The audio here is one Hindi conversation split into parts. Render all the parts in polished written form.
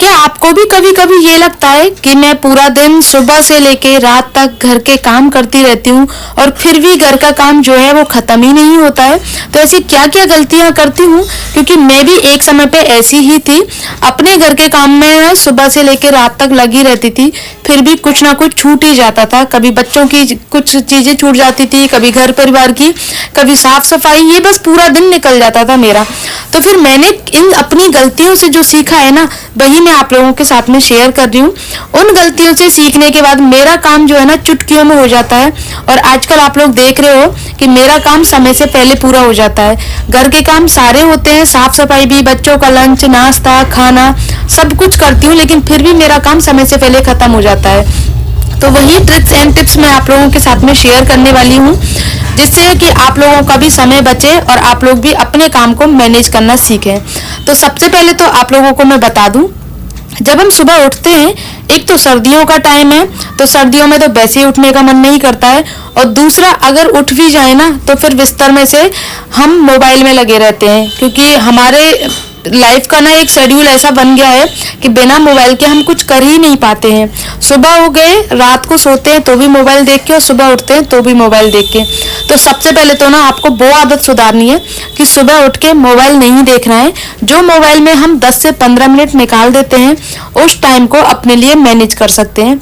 क्या आपको भी कभी कभी ये लगता है कि मैं पूरा दिन सुबह से लेके रात तक घर के काम करती रहती हूँ और फिर भी घर का काम जो है वो खत्म ही नहीं होता है? तो ऐसी क्या क्या गलतियां करती हूँ, क्योंकि मैं भी एक समय पे ऐसी ही थी। अपने घर के काम में सुबह से लेके रात तक लगी रहती थी, फिर भी कुछ ना कुछ छूट ही जाता था। कभी बच्चों की कुछ चीजें छूट जाती थी, कभी घर परिवार की, कभी साफ सफाई, ये बस पूरा दिन निकल जाता था मेरा। तो फिर मैंने इन अपनी गलतियों से जो सीखा है ना, वही मैं आप लोगों के साथ में शेयर कर रही हूँ। उन गलतियों से सीखने के बाद मेरा काम जो है ना चुटकियों में हो जाता है। और आजकल आप लोग देख रहे हो कि मेरा काम समय से पहले पूरा हो जाता है। घर के काम सारे होते हैं, साफ सफाई भी, बच्चों का लंच, नाश्ता, खाना, सब कुछ करती हूँ, लेकिन फिर भी मेरा काम समय से पहले खत्म हो जाता है। तो वही ट्रिक्स एंड टिप्स मैं आप लोगों के साथ में शेयर करने वाली हूँ, जिससे कि आप लोगों का भी समय बचे और आप लोग भी अपने काम को मैनेज करना सीखें। तो सबसे पहले तो आप लोगों को मैं बता दूं, जब हम सुबह उठते हैं, एक तो सर्दियों का टाइम है, तो सर्दियों में तो वैसे ही उठने का मन नहीं करता है, और दूसरा अगर उठ भी जाए ना तो फिर बिस्तर में से हम मोबाइल में लगे रहते हैं, क्योंकि हमारे लाइफ का ना एक शेड्यूल ऐसा बन गया है कि बिना मोबाइल के हम कुछ कर ही नहीं पाते हैं। सुबह हो गए, रात को सोते हैं तो भी मोबाइल देख के, और सुबह उठते हैं तो भी मोबाइल देख के। तो सबसे पहले तो ना आपको वो आदत सुधारनी है कि सुबह उठ के मोबाइल नहीं देखना है। जो मोबाइल में हम 10 से 15 मिनट निकाल देते हैं, उस टाइम को अपने लिए मैनेज कर सकते हैं।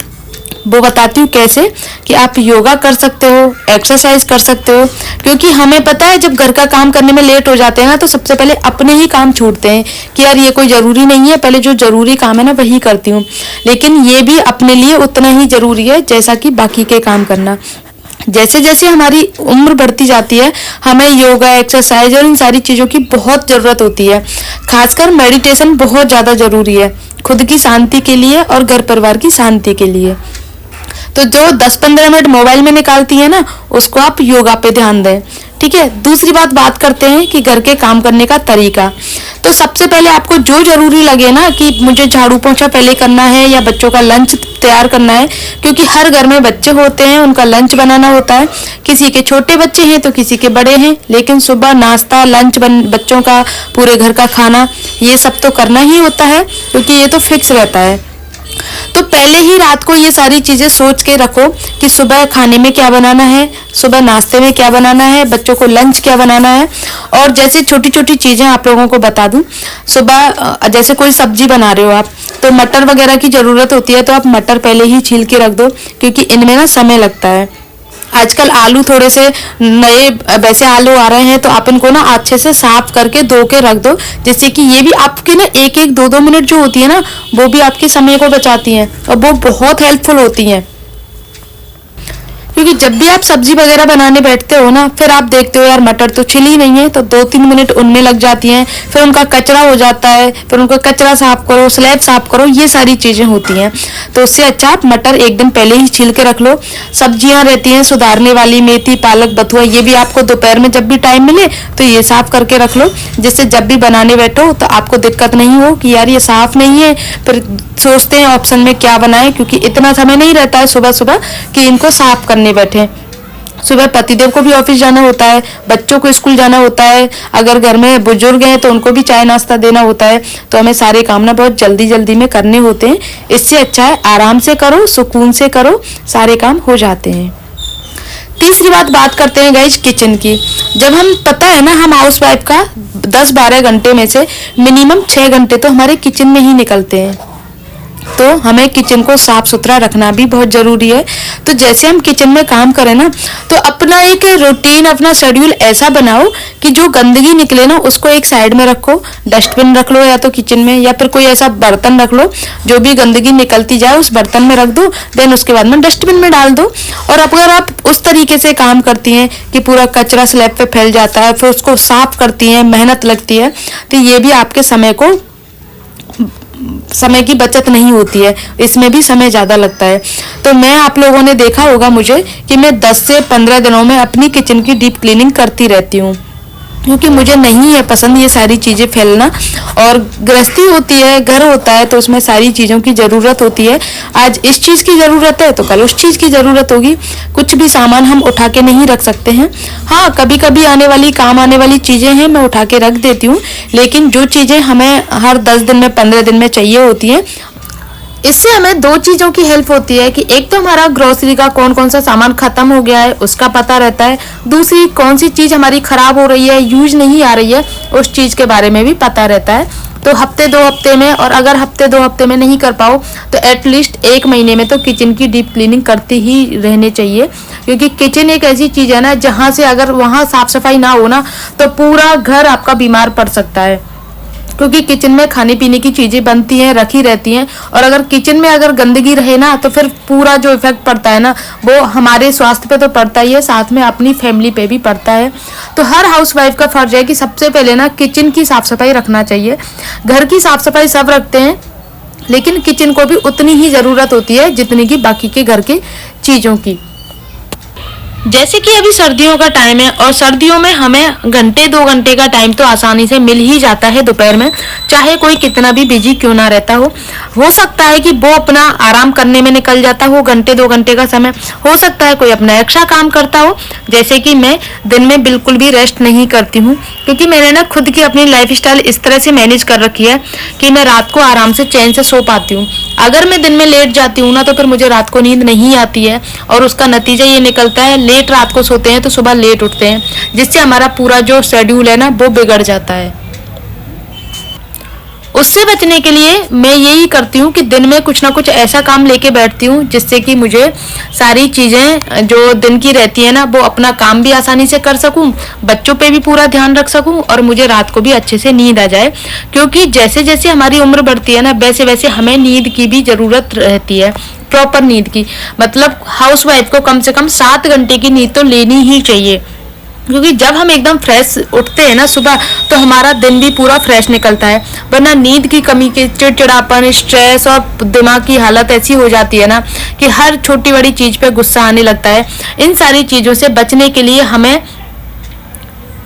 वो बताती हूँ कैसे, कि आप योगा कर सकते हो, एक्सरसाइज कर सकते हो, क्योंकि हमें पता है जब घर का काम करने में लेट हो जाते हैं ना, तो सबसे पहले अपने ही काम छूटते हैं कि यार ये कोई ज़रूरी नहीं है, पहले जो ज़रूरी काम है ना वही करती हूँ। लेकिन ये भी अपने लिए उतना ही ज़रूरी है जैसा कि बाकी के काम करना। जैसे जैसे हमारी उम्र बढ़ती जाती है, हमें योगा, एक्सरसाइज और इन सारी चीज़ों की बहुत ज़रूरत होती है। खासकर मेडिटेशन बहुत ज़्यादा ज़रूरी है, खुद की शांति के लिए और घर परिवार की शांति के लिए। तो जो 10-15 मिनट मोबाइल में निकालती है ना, उसको आप योगा पे ध्यान दें। ठीक है। दूसरी बात करते हैं कि घर के काम करने का तरीका। तो सबसे पहले आपको जो जरूरी लगे ना, कि मुझे झाड़ू पोंछा पहले करना है या बच्चों का लंच तैयार करना है, क्योंकि हर घर में बच्चे होते हैं, उनका लंच बनाना होता है। किसी के छोटे बच्चे हैं तो किसी के बड़े हैं, लेकिन सुबह नाश्ता, लंच, बच्चों का, पूरे घर का खाना, ये सब तो करना ही होता है, क्योंकि ये तो फिक्स रहता है। तो पहले ही रात को ये सारी चीजें सोच के रखो कि सुबह खाने में क्या बनाना है, सुबह नाश्ते में क्या बनाना है, बच्चों को लंच क्या बनाना है। और जैसे छोटी छोटी चीजें आप लोगों को बता दूं, सुबह जैसे कोई सब्जी बना रहे हो आप, तो मटर वगैरह की जरूरत होती है, तो आप मटर पहले ही छील के रख दो, क्योंकि इनमें ना समय लगता है। आजकल आलू थोड़े से नए वैसे आलू आ रहे हैं, तो आप इनको ना अच्छे से साफ करके धो के रख दो, जिससे कि ये भी आपकी ना 1-1, 2-2 मिनट जो होती है ना, वो भी आपके समय को बचाती हैं और वो बहुत हेल्पफुल होती हैं। क्योंकि जब भी आप सब्जी वगैरह बनाने बैठते हो ना, फिर आप देखते हो यार मटर तो छिली नहीं है, तो 2-3 मिनट उनमें लग जाती हैं, फिर उनका कचरा हो जाता है, फिर उनका कचरा साफ करो, स्लैब साफ करो, ये सारी चीजें होती हैं। तो उससे अच्छा आप मटर एक दिन पहले ही छील के रख लो। सब्जियां रहती हैं सुधारने वाली, मेथी, पालक, बथुआ, ये भी आपको दोपहर में जब भी टाइम मिले तो ये साफ करके रख लो, जिससे जब भी बनाने बैठो तो आपको दिक्कत नहीं हो कि यार ये साफ नहीं है, फिर सोचते हैं ऑप्शन में क्या बनाए, क्योंकि इतना समय नहीं रहता है सुबह सुबह कि इनको साफ करने बैठे। सुबह पतिदेव को भी ऑफिस जाना होता है, बच्चों को स्कूल जाना होता है, अगर घर में बुजुर्ग हैं तो उनको भी चाय नाश्ता देना होता है, तो हमें सारे काम ना बहुत जल्दी जल्दी में करने होते हैं। इससे अच्छा है आराम से करो, सुकून से करो, सारे काम हो जाते हैं। तीसरी बात करते हैं गाइज किचन की। जब हम पता है ना, हम हाउस वाइफ का 10-12 घंटे में से मिनिमम 6 घंटे तो हमारे किचन में ही निकलते हैं, तो हमें किचन को साफ सुथरा रखना भी बहुत जरूरी है। तो जैसे हम किचन में काम करें ना, तो अपना एक रूटीन, अपना शेड्यूल ऐसा बनाओ कि जो गंदगी निकले ना उसको एक साइड में रखो, डस्टबिन रख लो या तो किचन में, या फिर कोई ऐसा बर्तन रख लो, जो भी गंदगी निकलती जाए उस बर्तन में रख दो, देन उसके बाद में डस्टबिन में डाल दो। और अगर आप उस तरीके से काम करती हैं कि पूरा कचरा स्लैब पे फैल जाता है, फिर उसको साफ करती हैं, मेहनत लगती है, तो ये भी आपके समय की बचत नहीं होती है, इसमें भी समय ज़्यादा लगता है। तो मैं, आप लोगों ने देखा होगा मुझे कि मैं 10 से 15 दिनों में अपनी किचन की डीप क्लीनिंग करती रहती हूँ, क्योंकि मुझे नहीं है पसंद ये सारी चीज़ें फैलना। और गृहस्थी होती है, घर होता है, तो उसमें सारी चीज़ों की ज़रूरत होती है। आज इस चीज़ की ज़रूरत है तो कल उस चीज़ की ज़रूरत होगी। कुछ भी सामान हम उठा के नहीं रख सकते हैं। हाँ, कभी कभी काम आने वाली चीज़ें हैं, मैं उठा के रख देती हूँ, लेकिन जो चीज़ें हमें हर 10 दिन में 15 दिन में चाहिए होती हैं, इससे हमें दो चीज़ों की हेल्प होती है कि एक तो हमारा ग्रोसरी का कौन कौन सा सामान खत्म हो गया है उसका पता रहता है, दूसरी कौन सी चीज़ हमारी खराब हो रही है, यूज नहीं आ रही है, उस चीज़ के बारे में भी पता रहता है। तो हफ्ते 2 हफ्ते में, और अगर हफ्ते 2 हफ्ते में नहीं कर पाओ तो एटलीस्ट 1 महीने में तो किचन की डीप क्लीनिंग करती ही रहनी चाहिए। क्योंकि किचन एक ऐसी चीज़ है ना, जहाँ से अगर वहाँ साफ सफाई ना हो ना तो पूरा घर आपका बीमार पड़ सकता है। क्योंकि किचन में खाने पीने की चीज़ें बनती हैं, रखी रहती हैं, और अगर किचन में अगर गंदगी रहे ना तो फिर पूरा जो इफेक्ट पड़ता है ना वो हमारे स्वास्थ्य पे तो पड़ता ही है, साथ में अपनी फैमिली पे भी पड़ता है। तो हर हाउसवाइफ का फर्ज है कि सबसे पहले ना किचन की साफ सफाई रखना चाहिए। घर की साफ सफाई सब रखते हैं, लेकिन किचन को भी उतनी ही ज़रूरत होती है जितनी की बाकी के घर की चीज़ों की। जैसे कि अभी सर्दियों का टाइम है, और सर्दियों में हमें घंटे 2 घंटे का टाइम तो आसानी से मिल ही जाता है दोपहर में, चाहे कोई कितना भी बिजी क्यों ना रहता हो सकता है कि वो अपना आराम करने में निकल जाता हो घंटे 2 घंटे का समय, हो सकता है कोई अपना एक्स्ट्रा काम करता हो। जैसे कि मैं दिन में बिल्कुल भी रेस्ट नहीं करती हूँ, क्योंकि मैंने ना खुद की अपनी लाइफ स्टाइल इस तरह से मैनेज कर रखी है कि मैं रात को आराम से चैन से सो पाती हूँ। अगर मैं दिन में लेट जाती हूँ ना तो फिर मुझे रात को नींद नहीं आती है, और उसका नतीजा ये निकलता है लेट रात को सोते हैं तो सुबह लेट उठते हैं, जिससे हमारा पूरा जो शेड्यूल है ना वो बिगड़ जाता है। उससे बचने के लिए मैं यही करती हूँ कि दिन में कुछ ना कुछ ऐसा काम लेके बैठती हूँ जिससे कि मुझे सारी चीज़ें जो दिन की रहती है ना वो अपना काम भी आसानी से कर सकूँ, बच्चों पे भी पूरा ध्यान रख सकूँ, और मुझे रात को भी अच्छे से नींद आ जाए। क्योंकि जैसे जैसे हमारी उम्र बढ़ती है ना वैसे वैसे हमें नींद की भी ज़रूरत रहती है, प्रॉपर नींद की। मतलब हाउसवाइफ को कम से कम 7 घंटे की नींद तो लेनी ही चाहिए, क्योंकि जब हम एकदम फ्रेश उठते हैं ना सुबह तो हमारा दिन भी पूरा फ्रेश निकलता है। वरना नींद की कमी के चिड़चिड़ापन, स्ट्रेस और दिमाग की हालत ऐसी हो जाती है ना कि हर छोटी बड़ी चीज़ पे गुस्सा आने लगता है। इन सारी चीज़ों से बचने के लिए हमें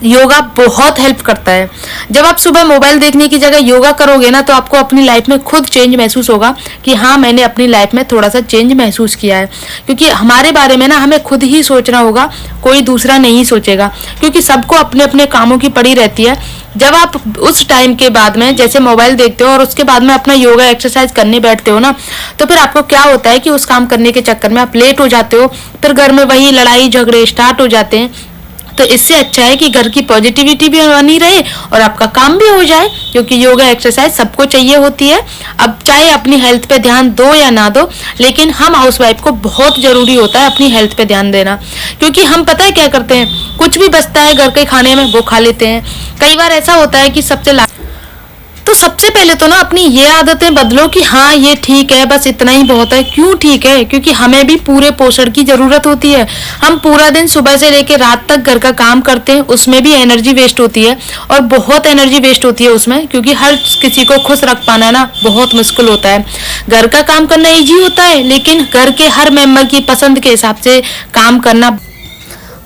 योगा बहुत हेल्प करता है। जब आप सुबह मोबाइल देखने की जगह योगा करोगे ना तो आपको अपनी लाइफ में खुद चेंज महसूस होगा कि हाँ, मैंने अपनी लाइफ में थोड़ा सा चेंज महसूस किया है। क्योंकि हमारे बारे में ना हमें खुद ही सोचना होगा, कोई दूसरा नहीं सोचेगा, क्योंकि सबको अपने अपने कामों की पड़ी रहती है। जब आप उस टाइम के बाद में जैसे मोबाइल देखते हो और उसके बाद में अपना योगा एक्सरसाइज करने बैठते हो ना, तो फिर आपको क्या होता है कि उस काम करने के चक्कर में आप लेट हो जाते हो, फिर घर में वही लड़ाई झगड़े स्टार्ट हो जाते हैं। तो इससे अच्छा है कि घर की पॉजिटिविटी भी बनी रहे और आपका काम भी हो जाए, क्योंकि योगा एक्सरसाइज सबको चाहिए होती है। अब चाहे अपनी हेल्थ पे ध्यान दो या ना दो, लेकिन हम हाउसवाइफ को बहुत जरूरी होता है अपनी हेल्थ पे ध्यान देना। क्योंकि हम पता है क्या करते हैं, कुछ भी बचता है घर के खाने में वो खा लेते हैं। कई बार ऐसा होता है कि सबसे पहले तो ना अपनी ये आदतें बदलो कि हाँ ये ठीक है, बस इतना ही बहुत है। क्यों ठीक है? क्योंकि हमें भी पूरे पोषण की जरूरत होती है। हम पूरा दिन सुबह से लेकर रात तक घर का काम करते हैं, उसमें भी एनर्जी वेस्ट होती है, और बहुत एनर्जी वेस्ट होती है उसमें, क्योंकि हर किसी को खुश रख पाना ना बहुत मुश्किल होता है। घर का काम करना ईजी होता है, लेकिन घर के हर मेंबर की पसंद के हिसाब से काम करना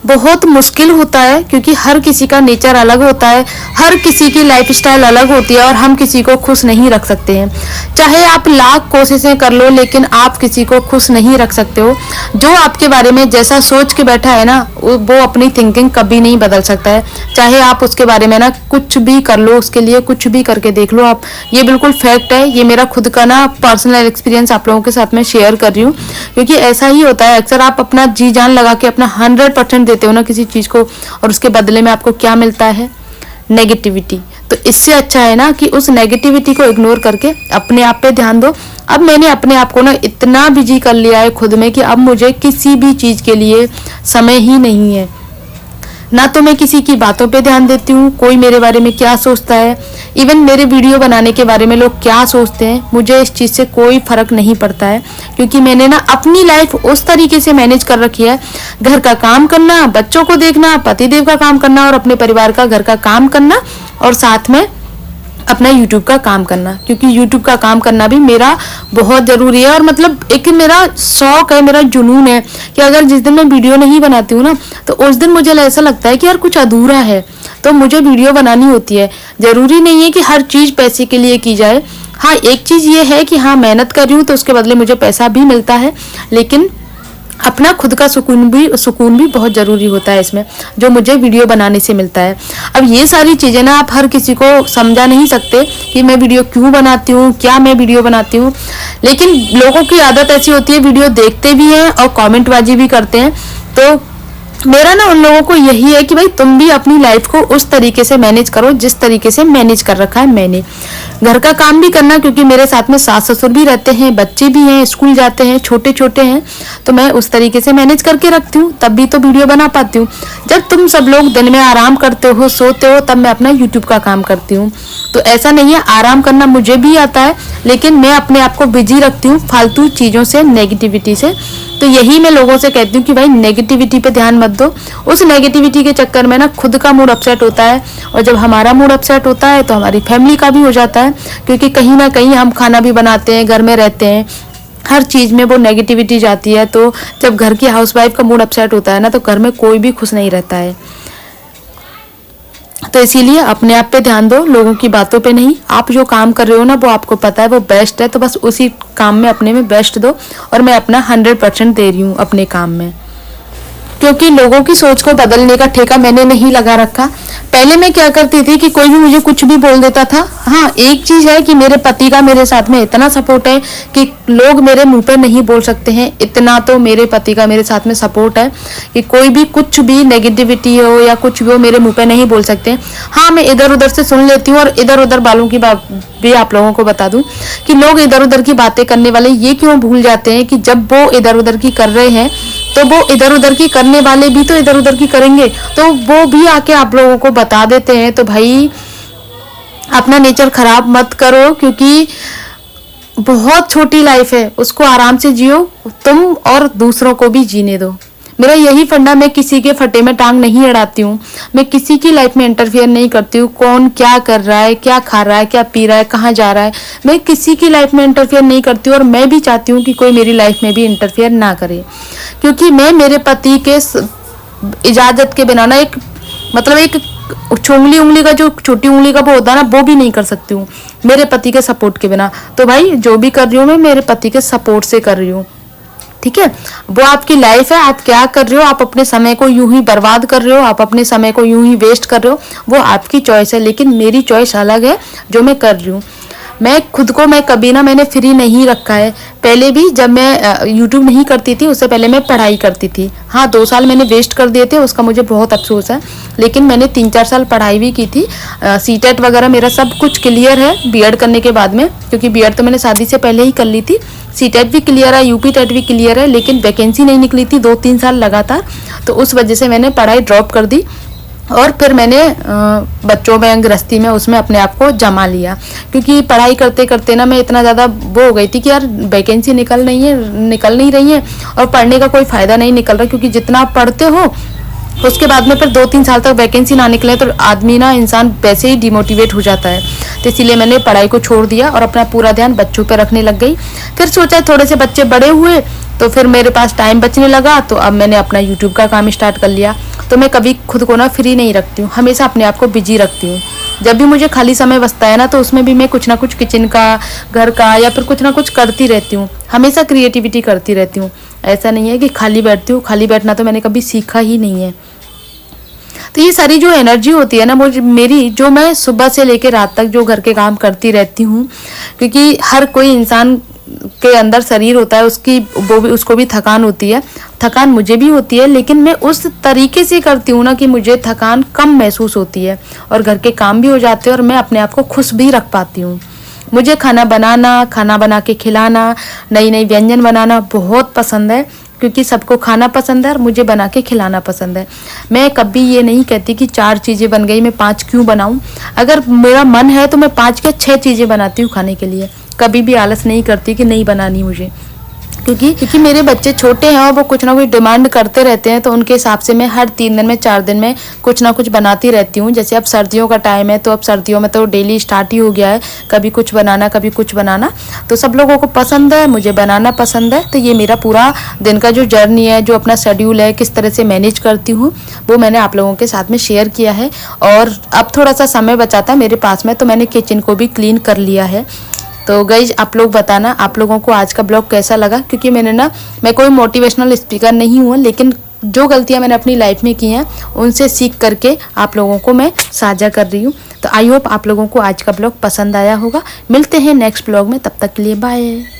बहुत मुश्किल होता है, क्योंकि हर किसी का नेचर अलग होता है, हर किसी की लाइफ स्टाइल अलग होती है, और हम किसी को खुश नहीं रख सकते हैं। चाहे आप लाख कोशिशें कर लो, लेकिन आप किसी को खुश नहीं रख सकते हो। जो आपके बारे में जैसा सोच के बैठा है ना, वो अपनी थिंकिंग कभी नहीं बदल सकता है। चाहे आप उसके बारे में ना कुछ भी कर लो, उसके लिए कुछ भी करके देख लो आप, ये बिल्कुल फैक्ट है। ये मेरा खुद का ना पर्सनल एक्सपीरियंस आप लोगों के साथ में शेयर कर रही हूँ, क्योंकि ऐसा ही होता है। अक्सर आप अपना जी जान लगा के अपना 100% देते हो ना किसी चीज को, और उसके बदले में आपको क्या मिलता है? नेगेटिविटी। तो इससे अच्छा है ना कि उस नेगेटिविटी को इग्नोर करके अपने आप पे ध्यान दो। अब मैंने अपने आप को ना इतना बिजी कर लिया है खुद में कि अब मुझे किसी भी चीज के लिए समय ही नहीं है। ना तो मैं किसी की बातों पे ध्यान देती हूँ, कोई मेरे बारे में क्या सोचता है, इवन मेरे वीडियो बनाने के बारे में लोग क्या सोचते हैं, मुझे इस चीज़ से कोई फर्क नहीं पड़ता है। क्योंकि मैंने ना अपनी लाइफ उस तरीके से मैनेज कर रखी है, घर का काम करना, बच्चों को देखना, पतिदेव का काम करना, और अपने परिवार का घर का काम करना, और साथ में अपना यूट्यूब का काम करना, क्योंकि यूट्यूब का काम करना भी मेरा बहुत ज़रूरी है। और मतलब एक मेरा शौक है, मेरा जुनून है कि अगर जिस दिन मैं वीडियो नहीं बनाती हूँ ना, तो उस दिन मुझे ऐसा लगता है कि यार कुछ अधूरा है, तो मुझे वीडियो बनानी होती है। ज़रूरी नहीं है कि हर चीज़ पैसे के लिए की जाए। हाँ, एक चीज़ ये है कि हाँ, मेहनत कर रही हूँ तो उसके बदले मुझे पैसा भी मिलता है, लेकिन अपना खुद का सुकून भी बहुत ज़रूरी होता है इसमें, जो मुझे वीडियो बनाने से मिलता है। अब ये सारी चीज़ें ना आप हर किसी को समझा नहीं सकते कि मैं वीडियो क्यों बनाती हूँ, क्या मैं वीडियो बनाती हूँ, लेकिन लोगों की आदत ऐसी होती है, वीडियो देखते भी हैं और कमेंटबाजी भी करते हैं। तो मेरा ना उन लोगों को यही है कि भाई तुम भी अपनी लाइफ को उस तरीके से मैनेज करो जिस तरीके से मैनेज कर रखा है मैंने। घर का काम भी करना, क्योंकि मेरे साथ में सास ससुर भी रहते हैं, बच्चे भी हैं, स्कूल जाते हैं, छोटे छोटे हैं, तो मैं उस तरीके से मैनेज करके रखती हूँ, तब भी तो वीडियो बना पाती हूँ। जब तुम सब लोग दिन में आराम करते हो, सोते हो, तब मैं अपना यूट्यूब का काम करती हूँ। तो ऐसा नहीं है, आराम करना मुझे भी आता है, लेकिन मैं अपने आप को बिजी रखती हूँ फालतू चीज़ों से, नेगेटिविटी से। तो यही मैं लोगों से कहती हूँ कि भाई नेगेटिविटी पे ध्यान मत दो। उस नेगेटिविटी के चक्कर में ना खुद का मूड अपसेट होता है, और जब हमारा मूड अपसेट होता है तो हमारी फैमिली का भी हो जाता है, क्योंकि कहीं ना कहीं हम खाना भी बनाते हैं, घर में रहते हैं, हर चीज़ में वो नेगेटिविटी जाती है। तो जब घर की हाउसवाइफ का मूड अपसेट होता है ना, तो घर में कोई भी खुश नहीं रहता है। तो इसीलिए अपने आप पे ध्यान दो, लोगों की बातों पे नहीं। आप जो काम कर रहे हो ना, वो आपको पता है वो बेस्ट है, तो बस उसी काम में अपने में बेस्ट दो। और मैं अपना 100% दे रही हूँ अपने काम में, क्योंकि लोगों की सोच को बदलने का ठेका मैंने नहीं लगा रखा। पहले मैं क्या करती थी कि कोई भी मुझे कुछ भी बोल देता था। हाँ, एक चीज़ है कि मेरे पति का मेरे साथ में इतना सपोर्ट है कि लोग मेरे मुंह पे नहीं बोल सकते हैं, इतना तो मेरे पति का मेरे साथ में सपोर्ट है कि कोई भी कुछ भी नेगेटिविटी हो या कुछ भी हो, मेरे मुंह पे नहीं बोल सकते। हाँ, मैं इधर उधर से सुन लेती हूँ, और इधर उधर वालों की बात भी आप लोगों को बता दूं कि लोग इधर उधर की बातें करने वाले ये क्यों भूल जाते हैं कि जब वो इधर उधर की कर रहे हैं, तो वो इधर उधर की करने वाले भी तो इधर उधर की करेंगे, तो वो भी आके आप लोगों को बता देते हैं। तो भाई अपना नेचर खराब मत करो, क्योंकि बहुत छोटी लाइफ है, उसको आराम से जियो तुम, और दूसरों को भी जीने दो। मेरा यही फंडा, मैं किसी के फटे में टांग नहीं अड़ाती हूँ, मैं किसी की लाइफ में इंटरफेयर नहीं करती हूँ। कौन क्या कर रहा है, क्या खा रहा है, क्या पी रहा है, कहाँ जा रहा है, मैं किसी की लाइफ में इंटरफेयर नहीं करती हूँ। और मैं भी चाहती हूँ कि कोई मेरी लाइफ में भी इंटरफेयर ना करे, क्योंकि मैं मेरे पति के इजाज़त के बिना ना एक उंगली का जो छोटी उंगली का वो होता है ना, वो भी नहीं कर सकती हूँ मेरे पति के सपोर्ट के बिना। तो भाई जो भी कर रही हूँ मैं मेरे पति के सपोर्ट से कर रही हूँ, ठीक है। वो आपकी लाइफ है, आप क्या कर रहे हो, आप अपने समय को यूं ही बर्बाद कर रहे हो, आप अपने समय को यूं ही वेस्ट कर रहे हो, वो आपकी चॉइस है। लेकिन मेरी चॉइस अलग है जो मैं कर रही हूँ। मैं खुद को मैं कभी ना मैंने फ्री नहीं रखा है। पहले भी जब मैं यूट्यूब नहीं करती थी, उससे पहले मैं पढ़ाई करती थी। हाँ, 2 साल मैंने वेस्ट कर दिए थे, उसका मुझे बहुत अफसोस है, लेकिन मैंने 3-4 साल पढ़ाई भी की थी। सीटेट वगैरह मेरा सब कुछ क्लियर है बीएड करने के बाद में, क्योंकि बीएड तो मैंने शादी से पहले ही कर ली थी। सीटेट भी क्लियर है, यूपी टेट भी क्लियर है, लेकिन वैकेंसी नहीं निकली थी 2-3 साल लगातार, तो उस वजह से मैंने पढ़ाई ड्रॉप कर दी। और फिर मैंने बच्चों में, गृहस्थी में, उसमें अपने आप को जमा लिया, क्योंकि पढ़ाई करते करते ना मैं इतना ज़्यादा वो हो गई थी कि यार वैकेंसी निकल नहीं रही है और पढ़ने का कोई फ़ायदा नहीं निकल रहा, क्योंकि जितना आप पढ़ते हो उसके बाद में फिर 2-3 साल तक वैकेंसी ना निकले तो आदमी ना, इंसान वैसे ही डिमोटिवेट हो जाता है। तो इसीलिए मैंने पढ़ाई को छोड़ दिया और अपना पूरा ध्यान बच्चों पर रखने लग गई। फिर सोचा थोड़े से बच्चे बड़े हुए तो फिर मेरे पास टाइम बचने लगा, तो अब मैंने अपना यूट्यूब का काम स्टार्ट कर लिया। तो मैं कभी खुद को ना फ्री नहीं रखती हूँ, हमेशा अपने आप को बिजी रखती हूँ। जब भी मुझे खाली समय बचता है ना, तो उसमें भी मैं कुछ ना कुछ किचन का, घर का, या फिर कुछ ना कुछ करती रहती हूँ। हमेशा क्रिएटिविटी करती रहती हूँ। ऐसा नहीं है कि खाली बैठती हूँ, खाली बैठना तो मैंने कभी सीखा ही नहीं है। तो ये सारी जो एनर्जी होती है ना मेरी, जो मैं सुबह से लेकर रात तक जो घर के काम करती रहती हूँ, क्योंकि हर कोई इंसान के अंदर शरीर होता है, उसको भी थकान होती है, थकान मुझे भी होती है, लेकिन मैं उस तरीके से करती हूँ ना कि मुझे थकान कम महसूस होती है और घर के काम भी हो जाते हैं और मैं अपने आप को खुश भी रख पाती हूँ। मुझे खाना बना के खिलाना, नई नई व्यंजन बनाना बहुत पसंद है, क्योंकि सबको खाना पसंद है और मुझे बना के खिलाना पसंद है। मैं कभी ये नहीं कहती कि 4 चीज़ें बन गई मैं 5 क्यों बनाऊं। अगर मेरा मन है तो मैं 5 या 6 चीज़ें बनाती हूँ खाने के लिए, कभी भी आलस नहीं करती कि नहीं बनानी मुझे। क्योंकि मेरे बच्चे छोटे हैं और वो कुछ ना कुछ डिमांड करते रहते हैं, तो उनके हिसाब से मैं हर 3 दिन में 4 दिन में कुछ ना कुछ बनाती रहती हूँ। जैसे अब सर्दियों का टाइम है, तो अब सर्दियों में तो डेली स्टार्ट ही हो गया है, कभी कुछ बनाना कभी कुछ बनाना। तो सब लोगों को पसंद है, मुझे बनाना पसंद है। तो ये मेरा पूरा दिन का जो जर्नी है, जो अपना शेड्यूल है, किस तरह से मैनेज करती हूँ, वो मैंने आप लोगों के साथ में शेयर किया है। और अब थोड़ा सा समय बचा था मेरे पास में, तो मैंने किचन को भी क्लीन कर लिया है। तो गाइज आप लोग बताना आप लोगों को आज का ब्लॉग कैसा लगा, क्योंकि मैं कोई मोटिवेशनल स्पीकर नहीं हूँ, लेकिन जो गलतियाँ मैंने अपनी लाइफ में की हैं उनसे सीख करके आप लोगों को मैं साझा कर रही हूँ। तो आई होप आप लोगों को आज का ब्लॉग पसंद आया होगा। मिलते हैं नेक्स्ट ब्लॉग में, तब तक के लिए बाय।